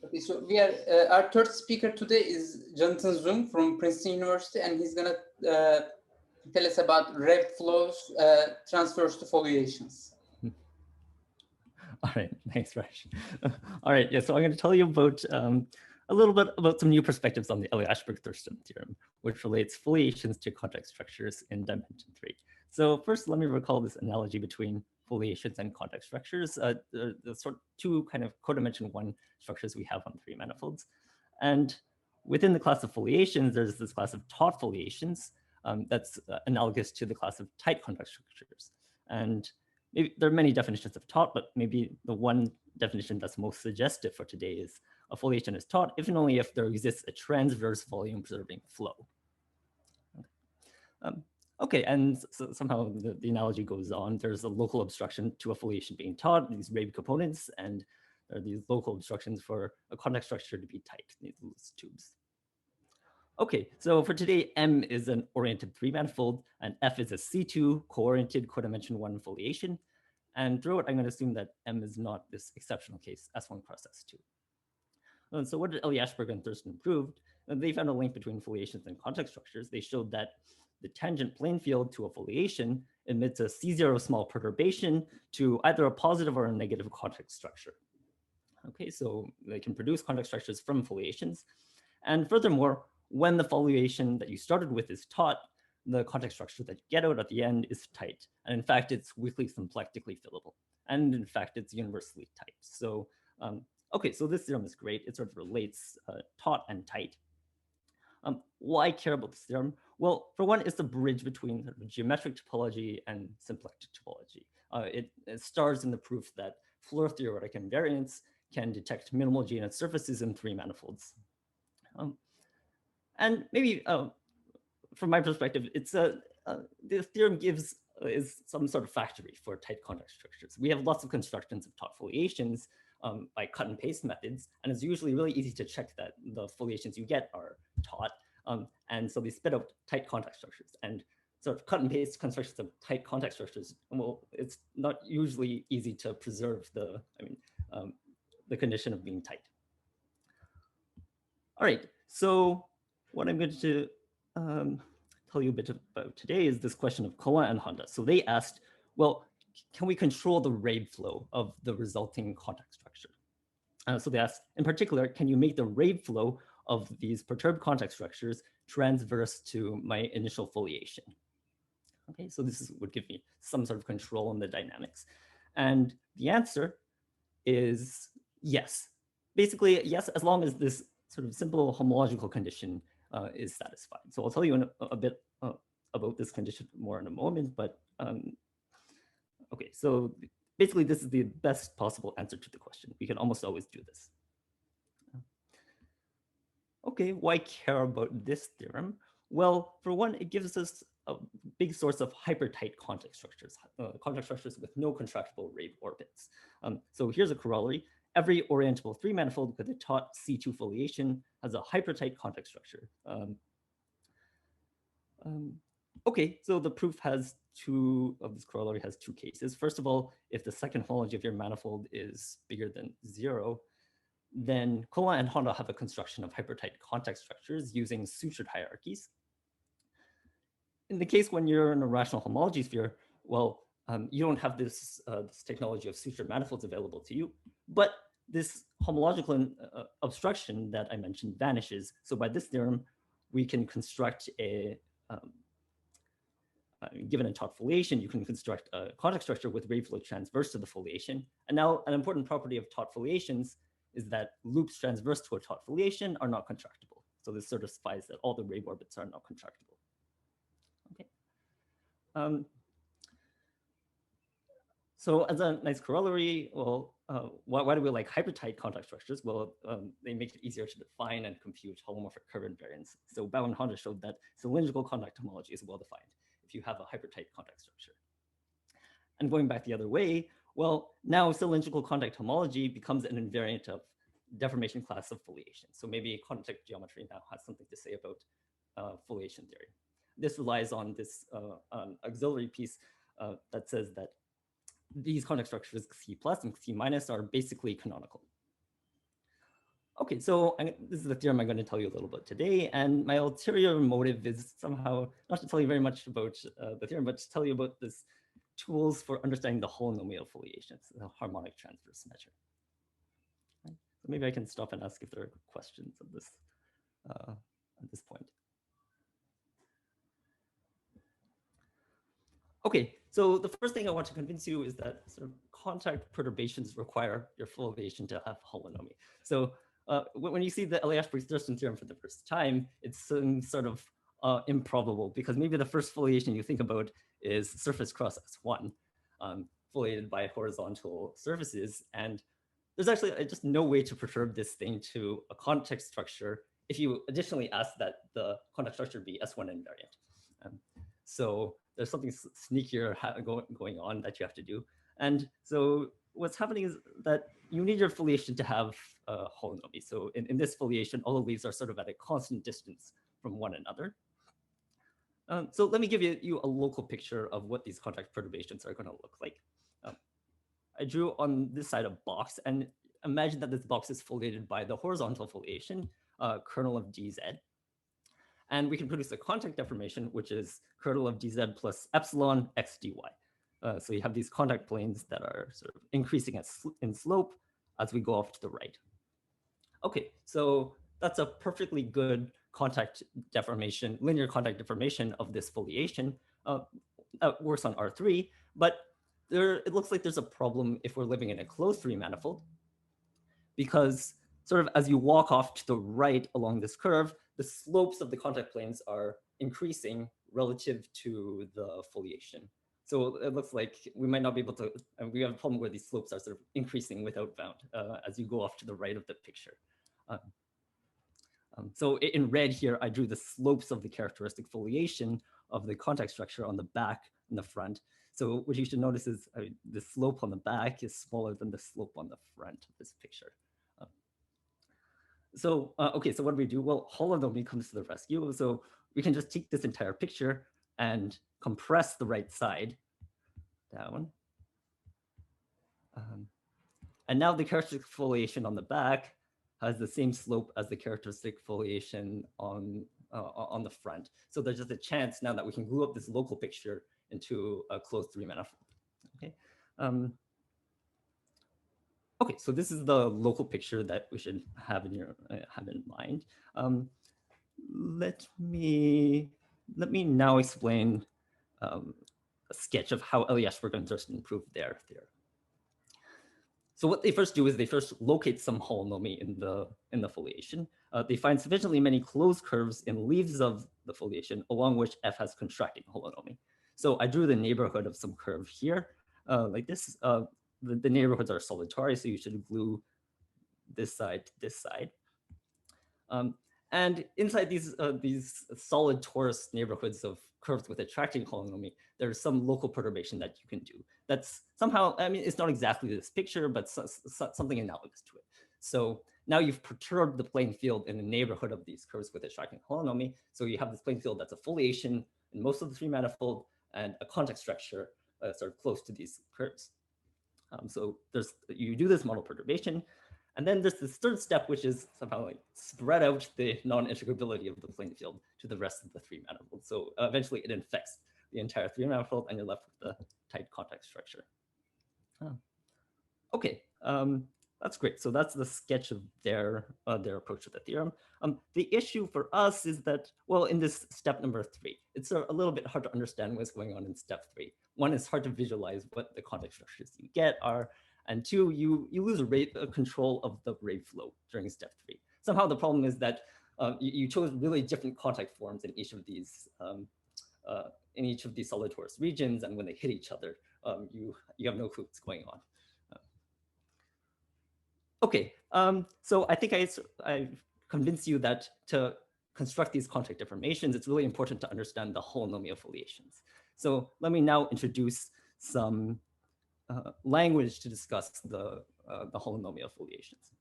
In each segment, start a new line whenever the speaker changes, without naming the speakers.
Okay, so we are our third speaker today is Jonathan Zung from Princeton University, and he's gonna tell us about Reeb flows, transverse to foliations.
All right, thanks, Raj. All right, yeah, so I'm going to tell you about a little bit about some new perspectives on the Eliashberg-Thurston theorem, which relates foliations to context structures in dimension 3. So first, let me recall this analogy between foliations and context structures, the sort of two kind of codimension 1 structures we have on 3 manifolds. And within the class of foliations, there's this class of taut foliations that's analogous to the class of tight context structures. And maybe there are many definitions of taut, but maybe the one definition that's most suggestive for today is a foliation is taut if and only if there exists a transverse volume preserving flow. Okay, and so somehow the analogy goes on. There's a local obstruction to a foliation being taut, these Reeb components, and there are these local obstructions for a context structure to be tight, these loose tubes. Okay, so for today, M is an oriented 3 manifold, and F is a C2 co-oriented codimension 1 foliation. And through it, I'm going to assume that M is not this exceptional case S1 cross S2. And so what did Eliashberg and Thurston proved? They found a link between foliations and context structures. They showed that the tangent plane field to a foliation emits a C0 small perturbation to either a positive or a negative context structure. Okay, so they can produce context structures from foliations. And furthermore, when the foliation that you started with is taut, the context structure that you get out at the end is tight. And in fact, it's weakly symplectically fillable. And in fact, it's universally tight. So, okay, so this theorem is great. It sort of relates taut and tight. Why care about this theorem? Well, for one, it's a bridge between geometric topology and symplectic topology. It stars in the proof that Floer theoretic invariants can detect minimal genus surfaces in 3 manifolds. And maybe from my perspective, it's the theorem is some sort of factory for tight context structures. We have lots of constructions of taut foliations by cut and paste methods, and it's usually really easy to check that the foliations you get are taut. And so they spit out tight context structures, and sort of cut and paste constructions of tight context structures. Well, it's not usually easy to preserve the condition of being tight. All right, so what I'm going to tell you a bit about today is this question of Kola and Honda. So they asked, well, can we control the Reeb flow of the resulting context structure? So they asked, in particular, can you make the Reeb flow of these perturbed context structures transverse to my initial foliation? Okay, so this would give me some sort of control in the dynamics. And the answer is yes. Basically, yes, as long as this sort of simple homological condition is satisfied. So I'll tell you a bit about this condition more in a moment, but okay, so basically this is the best possible answer to the question. We can almost always do this. Okay, why care about this theorem? Well, for one, it gives us a big source of hypertight context structures with no contractible Reeb orbits. So here's a corollary. Every orientable 3 manifold with a taut C2 foliation has a hypertight context structure. Okay, so the proof has this corollary has 2 cases. First of all, if the second homology of your manifold is bigger than 0, then Kola and Honda have a construction of hypertight context structures using sutured hierarchies. In the case when you're in a rational homology sphere, well, you don't have this technology of sutured manifolds available to you, but this homological obstruction that I mentioned vanishes. So by this theorem, we can construct a, given a taut foliation, you can construct a context structure with Reeb flow transverse to the foliation. And now an important property of taut foliations is that loops transverse to a taut foliation are not contractible. So this certifies that all the Reeb orbits are not contractible. Okay. So as a nice corollary, well, why do we like hypertight context structures? Well, they make it easier to define and compute holomorphic curve invariance. So Bao and Honda showed that cylindrical contact homology is well defined if you have a hypertight context structure. And going back the other way, well, now cylindrical contact homology becomes an invariant of deformation class of foliation. So maybe contact geometry now has something to say about foliation theory. This relies on this auxiliary piece that says that these context structures C plus and C minus are basically canonical. Okay, so this is the theorem I'm going to tell you a little bit today, and my ulterior motive is somehow not to tell you very much about the theorem, but to tell you about this tools for understanding the holonomy of foliations, the harmonic transverse measure. Right? So maybe I can stop and ask if there are questions at this point. Okay, so the first thing I want to convince you is that sort of contact perturbations require your foliation to have holonomy. So when you see the Eliashberg-Thurston theorem for the first time, it's sort of improbable because maybe the first foliation you think about is surface cross S1, foliated by horizontal surfaces. And there's actually just no way to perturb this thing to a context structure if you additionally ask that the context structure be S1 invariant. So there's something sneakier going on that you have to do. And so what's happening is that you need your foliation to have holonomy. So in this foliation, all of these are sort of at a constant distance from one another. So let me give you a local picture of what these contact perturbations are going to look like. I drew on this side a box, and imagine that this box is foliated by the horizontal foliation, kernel of dz. And we can produce a contact deformation, which is kernel of dz plus epsilon x dy. So you have these contact planes that are sort of increasing in slope as we go off to the right. Okay, so that's a perfectly good contact deformation, linear contact deformation of this foliation. That works on R3, but it looks like there's a problem if we're living in a closed three manifold, because sort of as you walk off to the right along this curve, the slopes of the contact planes are increasing relative to the foliation. So it looks like we might not be able to, we have a problem where these slopes are sort of increasing without bound as you go off to the right of the picture. So in red here, I drew the slopes of the characteristic foliation of the contact structure on the back and the front. So what you should notice is the slope on the back is smaller than the slope on the front of this picture. Okay, so what do we do? Well, holonomy comes to the rescue. So we can just take this entire picture and compress the right side down. And now the characteristic foliation on the back has the same slope as the characteristic foliation on the front. So there's just a chance now that we can glue up this local picture into a closed three manifold. Okay. Okay, so this is the local picture that we should have in mind. Let me now explain a sketch of how Eliashberg and Thurston proved their theorem. So what they first do is they first locate some holonomy in the foliation. They find sufficiently many closed curves in leaves of the foliation along which f has contracting holonomy. So I drew the neighborhood of some curve here, like this. The neighborhoods are solitary, so you should glue this side to this side. And inside these solid torus neighborhoods of curves with attracting holonomy, there's some local perturbation that you can do. That's somehow, I mean, it's not exactly this picture, but something analogous to it. So now you've perturbed the plane field in the neighborhood of these curves with attracting holonomy. So you have this plane field that's a foliation in most of the three manifold and a contact structure sort of close to these curves. So you do this model perturbation, and then there's this third step, which is somehow like spread out the non-integrability of the plane field to the rest of the three manifold. So eventually it infects the entire three manifold, and you're left with the tight contact structure. Okay, that's great. So that's the sketch of their approach to the theorem. The issue for us is that, well, in this step number 3, it's a little bit hard to understand what's going on in step 3. One, it's hard to visualize what the contact structures you get are, and two, you lose control of the Reeb flow during step 3. Somehow the problem is that you chose really different contact forms in each of these solid torus regions, and when they hit each other, you have no clue what's going on. Okay, so I think I convinced you that to construct these contact deformations, it's really important to understand the holonomy of foliations. So let me now introduce some language to discuss the holonomy of foliations.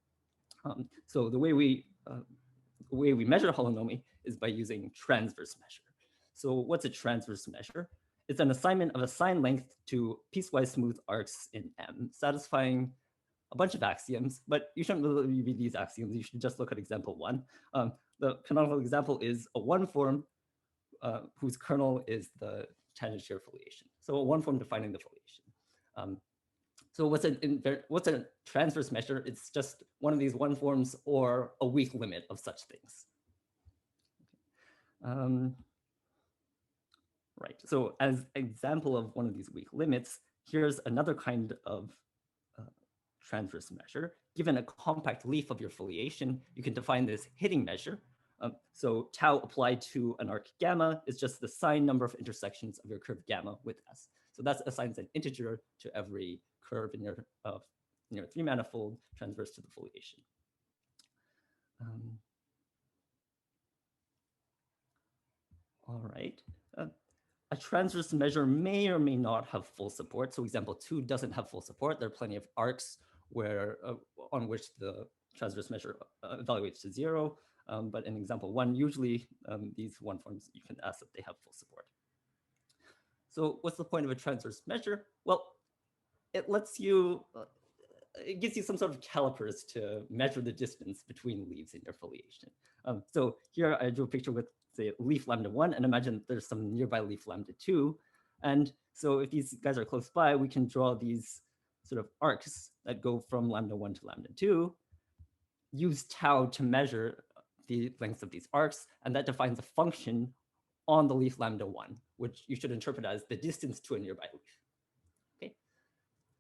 So the way we measure holonomy is by using transverse measure. So what's a transverse measure? It's an assignment of a sign length to piecewise smooth arcs in M, satisfying a bunch of axioms, but you shouldn't really read these axioms. You should just look at example 1. The canonical example is a one form whose kernel is the tangent shear foliation. So a one form defining the foliation. So what's a transverse measure? It's just one of these one forms or a weak limit of such things. Right. So as example of one of these weak limits, here's another kind of transverse measure. Given a compact leaf of your foliation, you can define this hitting measure. So tau applied to an arc gamma is just the sine number of intersections of your curve gamma with S. So that assigns an integer to every curve in your three manifold transverse to the foliation. All right. A transverse measure may or may not have full support. So example 2 doesn't have full support. There are plenty of arcs where on which the transverse measure evaluates to 0. But in example 1, usually these one forms, you can ask that they have full support. So what's the point of a transverse measure? Well, it lets you, it gives you some sort of calipers to measure the distance between leaves in your foliation. So here I drew a picture with, say, leaf lambda 1, and imagine there's some nearby leaf lambda 2. And so if these guys are close by, we can draw these sort of arcs that go from lambda 1 to lambda 2, use tau to measure the lengths of these arcs, and that defines a function on the leaf lambda 1, which you should interpret as the distance to a nearby leaf. Okay.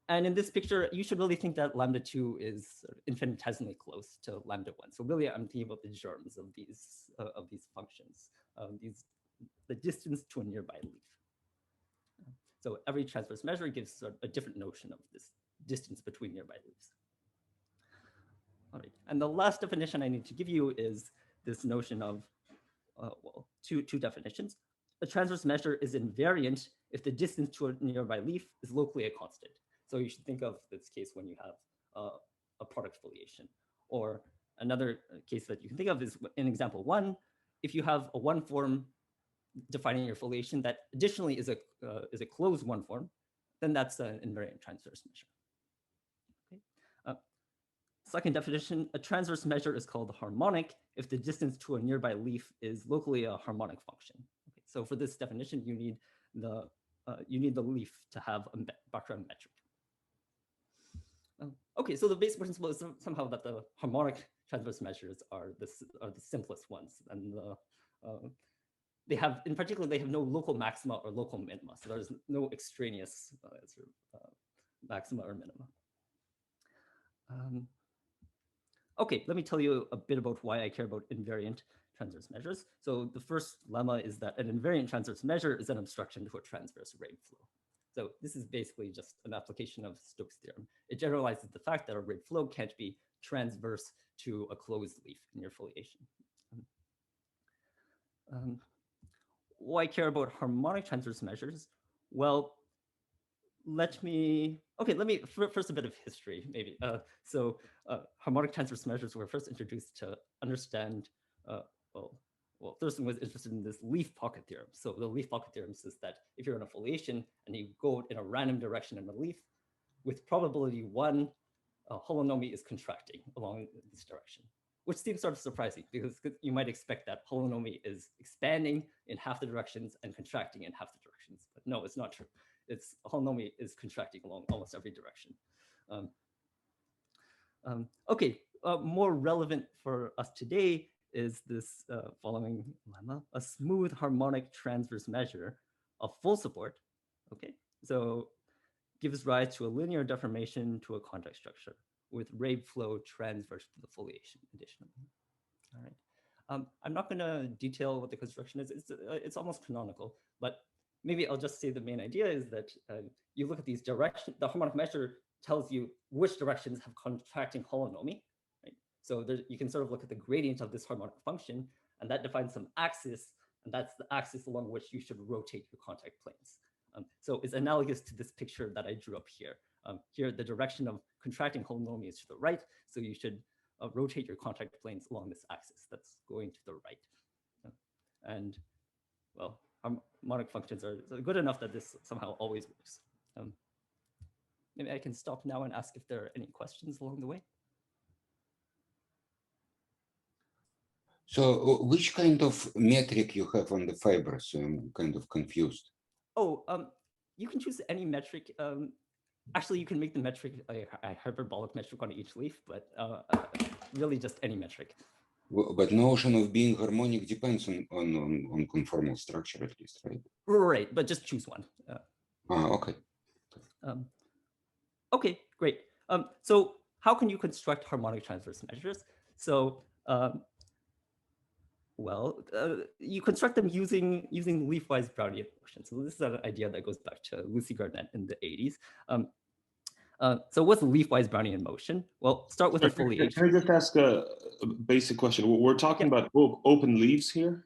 And in this picture, you should really think that lambda 2 is infinitesimally close to lambda 1. So really, I'm thinking about the germs of these functions, the distance to a nearby leaf. So every transverse measure gives sort of a different notion of this distance between nearby leaves. All right. And the last definition I need to give you is this notion of, well, two definitions. A transverse measure is invariant if the distance to a nearby leaf is locally a constant. So you should think of this case when you have a product foliation. Or another case that you can think of is in example 1, if you have a one form defining your foliation that additionally is a closed one form, then that's an invariant transverse measure. Okay. Second definition, a transverse measure is called harmonic if the distance to a nearby leaf is locally a harmonic function. Okay. So for this definition, you need the leaf to have a background metric. Okay, so the basic principle is somehow that the harmonic transverse measures are the simplest ones, and they have, in particular, they have no local maxima or local minima, so there's no extraneous maxima or minima. Okay, let me tell you a bit about why I care about invariant transverse measures. So the first lemma is that an invariant transverse measure is an obstruction to a transverse Reeb flow. So this is basically just an application of Stokes' theorem. It generalizes the fact that a Reeb flow can't be transverse to a closed leaf in your foliation. Why care about harmonic transverse measures? Well, let me first a bit of history, maybe. Harmonic transverse measures were first introduced to understand, well, Thurston was interested in this leaf pocket theorem. So the leaf pocket theorem says that if you're in a foliation and you go in a random direction in the leaf, with probability 1, a holonomy is contracting along this direction, which seems sort of surprising because you might expect that holonomy is expanding in half the directions and contracting in half the directions. But no, it's not true. It's holonomy is contracting along almost every direction. More relevant for us today is this following lemma: a smooth harmonic transverse measure of full support, okay, so gives rise to a linear deformation to a contact structure with Reeb flow transverse to the foliation additionally. All right. I'm not going to detail what the construction is. It's almost canonical, but maybe I'll just say the main idea is that you look at these directions. The harmonic measure tells you which directions have contracting holonomy. So you can sort of look at the gradient of this harmonic function, and that defines some axis, and that's the axis along which you should rotate your contact planes. So it's analogous to this picture that I drew up here. Here, the direction of contracting holonomy is to the right, so you should rotate your contact planes along this axis that's going to the right. And, well, harmonic functions are good enough that this somehow always works. maybe I can stop now and ask if there are any questions along the way.
So which kind of metric you have on the fibers? I'm kind of confused.
Oh, you can choose any metric. Actually, you can make the metric a hyperbolic metric on each leaf, but really just any metric.
But notion of being harmonic depends on conformal structure at least, right?
Right, but just choose one.
Okay.
Okay, great. So how can you construct harmonic transverse measures? So, you construct them using leafwise Brownian motion. So this is an idea that goes back to Lucy Garnett in the 80s. So what's leafwise Brownian motion? Well, start with affiliation.
Can I just ask a basic question? We're talking about open leaves here?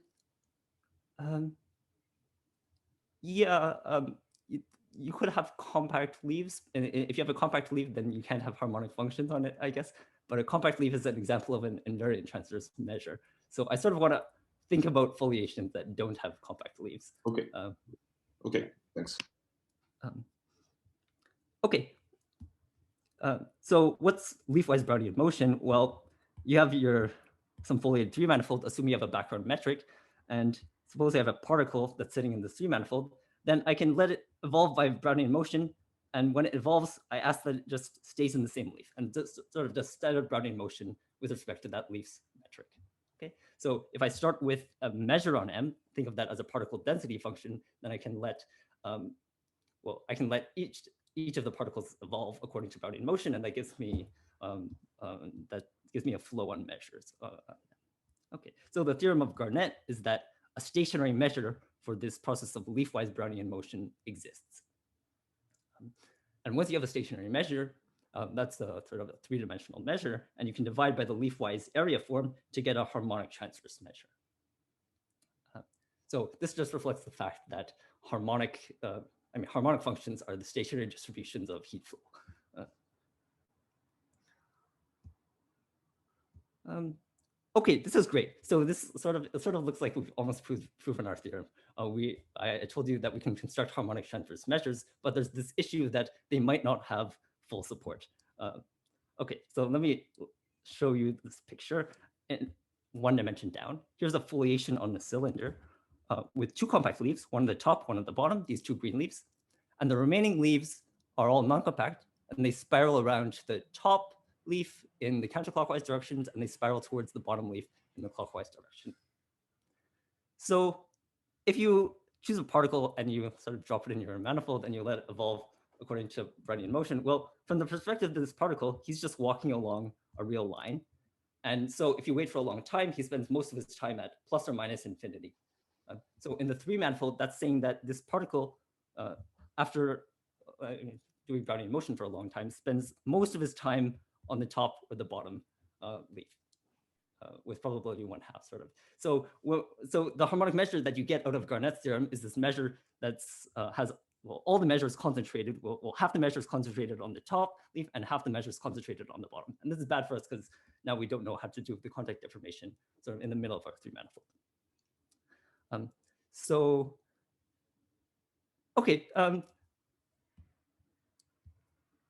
You could have compact leaves. And if you have a compact leaf, then you can't have harmonic functions on it, I guess. But a compact leaf is an example of an invariant transverse measure. So I sort of want to think about foliations that don't have compact leaves.
Okay. Okay, thanks.
Okay. So what's leafwise Brownian motion? Well, you have some foliated three manifold, assume you have a background metric, and suppose I have a particle that's sitting in this three manifold, then I can let it evolve by Brownian motion. And when it evolves, I ask that it just stays in the same leaf and just sort of does standard Brownian motion with respect to that leaf's metric. Okay, so if I start with a measure on M, think of that as a particle density function, then I can let, each of the particles evolve according to Brownian motion, and that gives me a flow on measures. Okay, so the theorem of Garnett is that a stationary measure for this process of leafwise Brownian motion exists. And once you have a stationary measure, that's a sort of a three-dimensional measure, and you can divide by the leafwise area form to get a harmonic transverse measure. So this just reflects the fact that harmonic functions are the stationary distributions of heat flow. Okay, this is great. So this sort of looks like we've almost proven our theorem. I told you that we can construct harmonic transverse measures, but there's this issue that they might not have full support. Okay, so let me show you this picture in one dimension down. Here's a foliation on the cylinder with two compact leaves, one at the top, one at the bottom, these two green leaves. And the remaining leaves are all non-compact, and they spiral around the top leaf in the counterclockwise directions, and they spiral towards the bottom leaf in the clockwise direction. So if you choose a particle and you sort of drop it in your manifold and you let it evolve according to Brownian motion, well, from the perspective of this particle, he's just walking along a real line. And so if you wait for a long time, he spends most of his time at plus or minus infinity. So in the three manifold, that's saying that this particle, after doing Brownian motion for a long time, spends most of his time on the top or the bottom leaf, with probability 1/2 sort of. So the harmonic measure that you get out of Garnett's theorem is this measure that's has all the measures concentrated. Half the measures concentrated on the top leaf and half the measures concentrated on the bottom. And this is bad for us because now we don't know how to do the contact deformation sort of in the middle of our three manifold. Okay.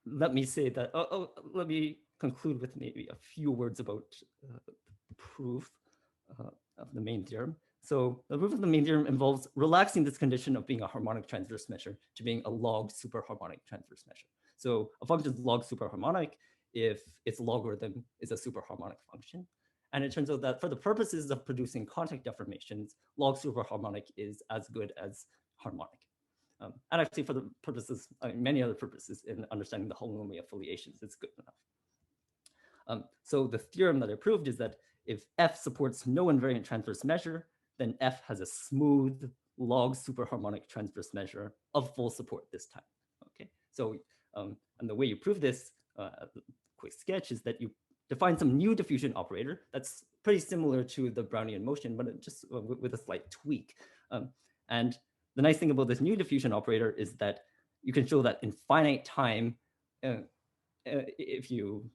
Let me say that. Let me conclude with maybe a few words about proof of the main theorem. So the proof of the main theorem involves relaxing this condition of being a harmonic transverse measure to being a log superharmonic transverse measure. So a function is log superharmonic if its logarithm is a superharmonic function. And it turns out that for the purposes of producing contact deformations, log superharmonic is as good as harmonic. And actually for the purposes, many other purposes in understanding the holonomy of foliations, it's good enough. So the theorem that I proved is that if F supports no invariant transverse measure, then F has a smooth log superharmonic transverse measure of full support this time. Okay, so and the way you prove this, quick sketch, is that you define some new diffusion operator that's pretty similar to the Brownian motion, but it just with a slight tweak. And the nice thing about this new diffusion operator is that you can show that in finite time, if you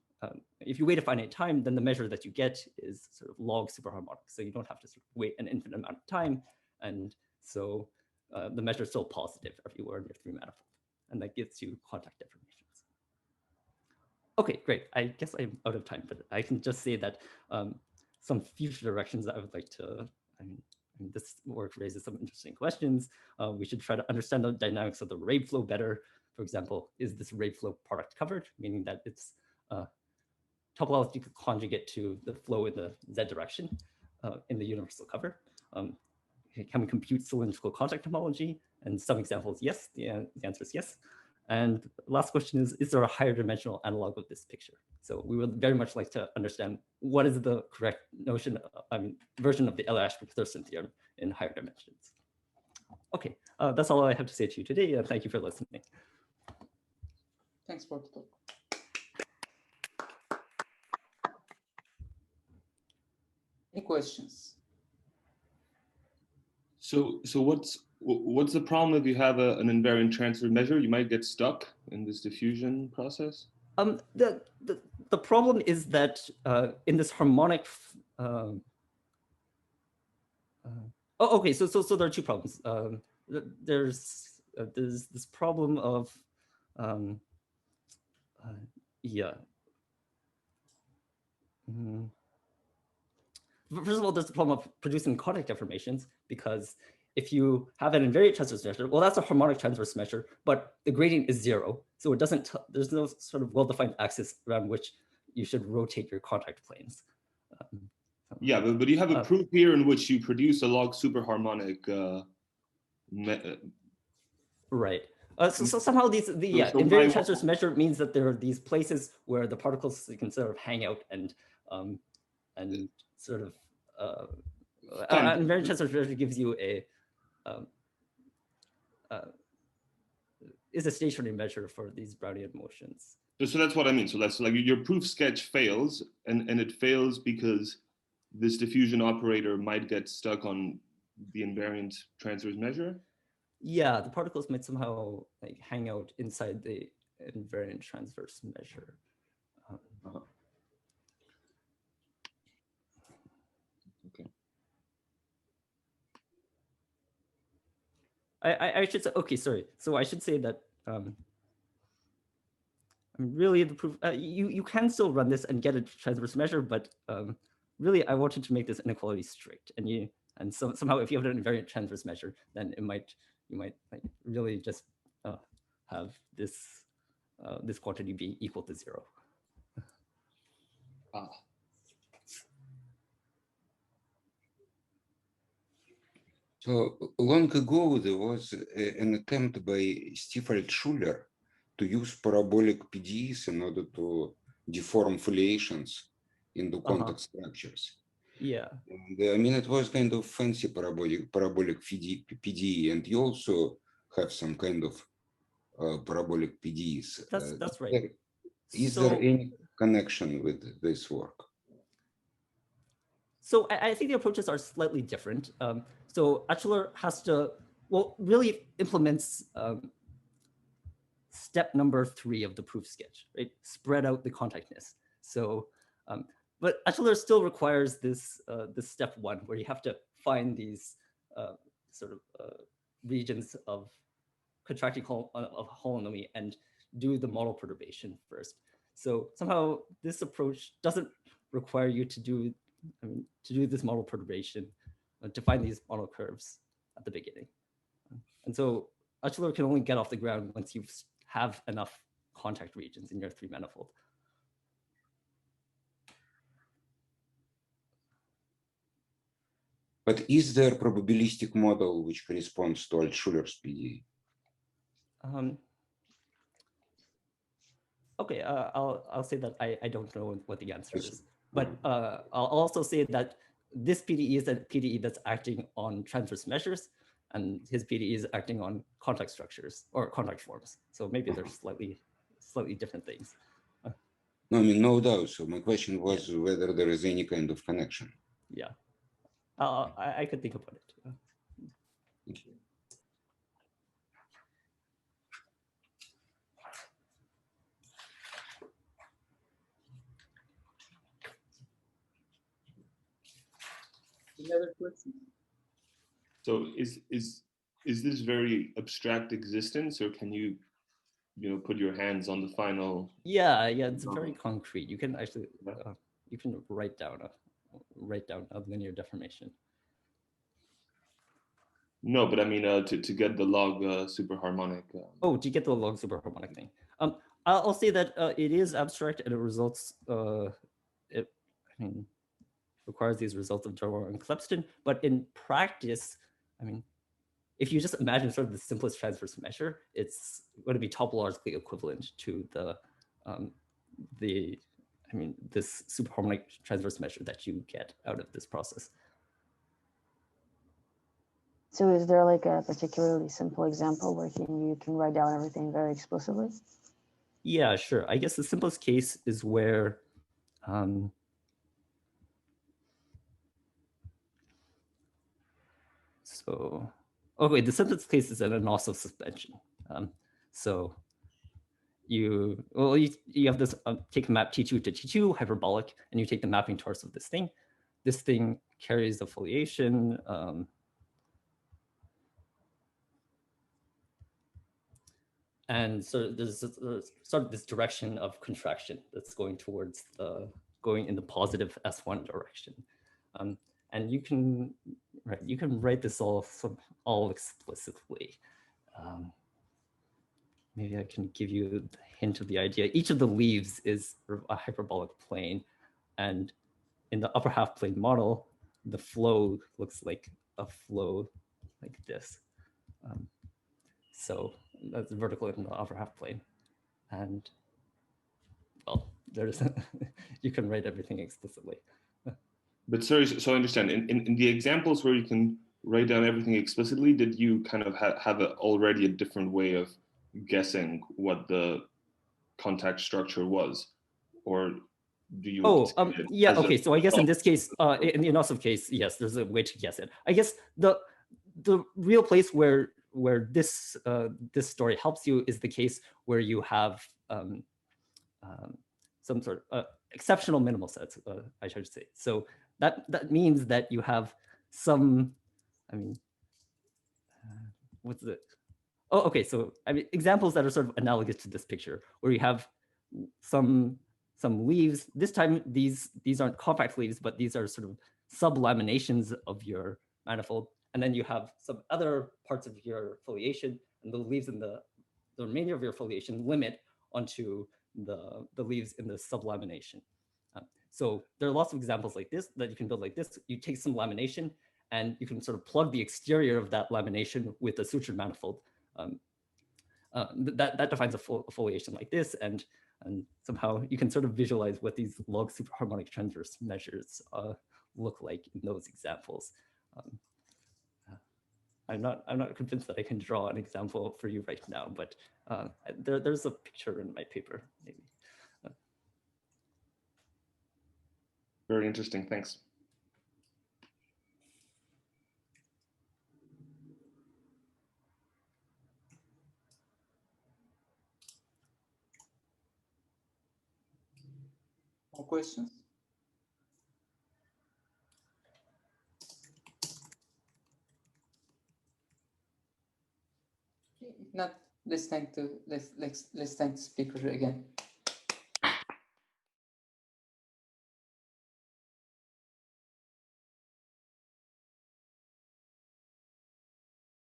wait a finite time, then the measure that you get is sort of log superharmonic. So you don't have to sort of wait an infinite amount of time. And so the measure is still positive everywhere in your three manifold. And that gives you contact deformations. Okay, great. I guess I'm out of time, but I can just say that some future directions I would like to, I mean, this work raises some interesting questions. We should try to understand the dynamics of the Reeb flow better. For example, is this Reeb flow product covered, meaning that it's topological conjugate to the flow in the z direction in the universal cover? Can we compute cylindrical contact topology? And some examples, yes. The answer is yes. And last question is there a higher dimensional analog of this picture? So we would very much like to understand what is the correct notion, version of the Eliashberg-Thurston theorem in higher dimensions. Okay, that's all I have to say to you today. Thank you for listening.
Thanks for the talk. Any questions?
So what's the problem if you have an invariant transfer measure? You might get stuck in this diffusion process.
The problem is that in this harmonic. Okay. So there are two problems. There's this problem of yeah. First of all, there's the problem of producing contact deformations, because if you have an invariant transverse measure, well, that's a harmonic transverse measure, but the gradient is 0. So it doesn't, there's no sort of well-defined axis around which you should rotate your contact planes.
Yeah, but you have a proof here in which you produce a log superharmonic. Right.
So somehow the invariant transverse measure means that there are these places where the particles can sort of hang out and sort of invariant transverse measure gives you a is a stationary measure for these Brownian motions.
So that's what I mean. So that's like your proof sketch fails, and it fails because this diffusion operator might get stuck on the invariant transverse measure.
Yeah, the particles might somehow like hang out inside the invariant transverse measure.
Okay.
I should say, okay, sorry. So I should say that really the proof, you can still run this and get a transverse measure, but really I wanted to make this inequality strict, and somehow if you have an invariant transverse measure, then you might like really just have this this quantity be equal to 0.
So long ago, there was an attempt by Stiefel-Schuller to use parabolic PDEs in order to deform foliations into contact structures.
Yeah.
And, I mean, it was kind of fancy parabolic PDE, and you also have some kind of parabolic PDEs.
That's right.
Is there any connection with this work?
So I think the approaches are slightly different. So Altschuler has to, well, really implements step number 3 of the proof sketch, right? Spread out the contactness. So, but Altschuler still requires this this step 1, where you have to find these sort of regions of contracting of holonomy and do the model perturbation first. So somehow this approach doesn't require you to do this model perturbation to find these model curves at the beginning. And so Altschuler can only get off the ground once you have enough contact regions in your 3 manifold.
But is there a probabilistic model which corresponds to Altschuller's PDE?
Okay, I'll say that I don't know what the answer is, but I'll also say that this PDE is a PDE that's acting on transverse measures, and his PDE is acting on contact structures or contact forms. So maybe they're slightly different things.
No, I mean, no doubt. So my question was whether there is any kind of connection.
Yeah, I could think about it.
Thank you.
Any other questions?
So is this very abstract existence, or can you put your hands on the final.
Yeah, it's very concrete. You can actually you can write down a linear deformation.
No, but I mean to get the log superharmonic.
Oh, to get the log superharmonic thing. I'll say that it is abstract and it results. Requires these results of Jarwar and Klepston, but in practice, I mean, if you just imagine sort of the simplest transverse measure, it's going to be topologically equivalent to this superharmonic transverse measure that you get out of this process.
So is there like a particularly simple example where you can write down everything very explicitly?
Yeah, sure. I guess the simplest case is where the simplest case is an anossel suspension. So you have this take a map T2 to T2 hyperbolic, and you take the mapping torus of this thing. This thing carries the foliation. And so there's sort of this direction of contraction that's going towards going in the positive S1 direction. And you can write this all explicitly. Maybe I can give you the hint of the idea. Each of the leaves is a hyperbolic plane, and in the upper half plane model, the flow looks like a flow like this. So that's vertical in the upper half plane, and well, there's you can write everything explicitly.
But sorry, so I understand in the examples where you can write down everything explicitly, did you kind of have already a different way of guessing what the contact structure was, or do you?
Yeah, okay. So I guess in this case, in the anossel case, yes, there's a way to guess it. I guess the real place where this this story helps you is the case where you have some sort of exceptional minimal sets, I should say. So that means that you have some, I mean, what's it? Oh, okay. So I mean, examples that are sort of analogous to this picture, where you have some leaves. This time, these aren't compact leaves, but these are sort of sublaminations of your manifold. And then you have some other parts of your foliation, and the leaves in the remainder of your foliation limit onto the leaves in the sublamination. So there are lots of examples like this that you can build like this. You take some lamination, and you can sort of plug the exterior of that lamination with a sutured manifold. That defines a foliation like this, and somehow you can sort of visualize what these log superharmonic transverse measures look like in those examples. I'm not convinced that I can draw an example for you right now, but there's a picture in my paper, maybe.
Very interesting, thanks.
More questions? If not, let's thank the speaker again.